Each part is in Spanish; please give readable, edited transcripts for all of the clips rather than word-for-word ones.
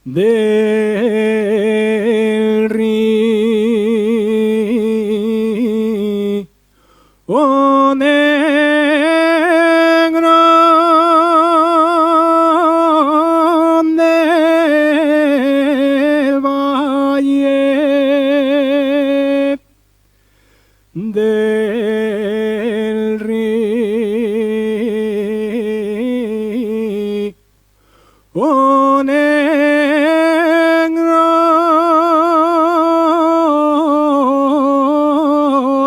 del río Negro del valle del río negro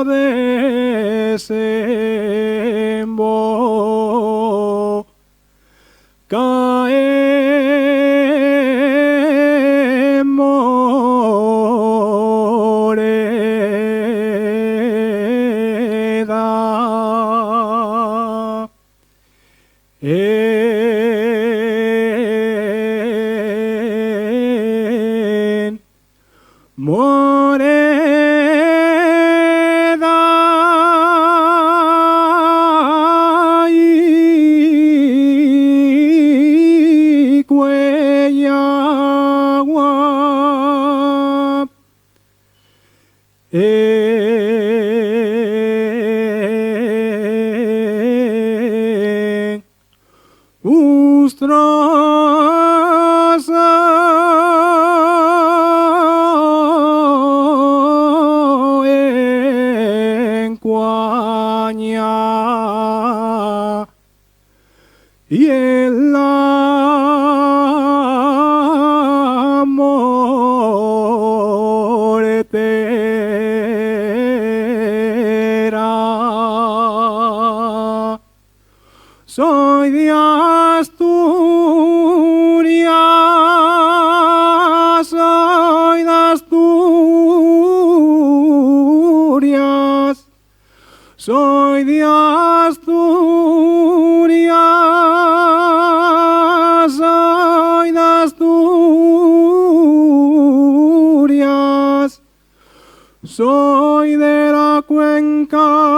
desemboca en Moreda. En Moreda y Cuellagua. Ustrosa en Cuaña y en la moretera. Soy de Asturias, soy de Asturias, soy de Asturias, soy de Asturias, soy de la cuenca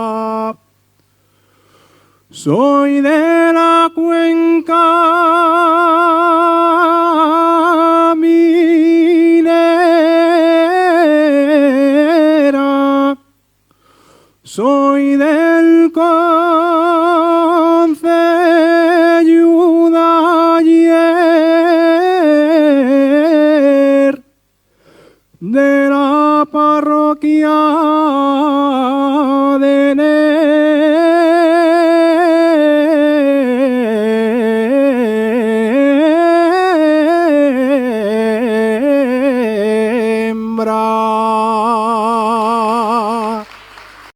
minera. Soy de la cuenca minera. Soy del concello de ayer, de la parroquia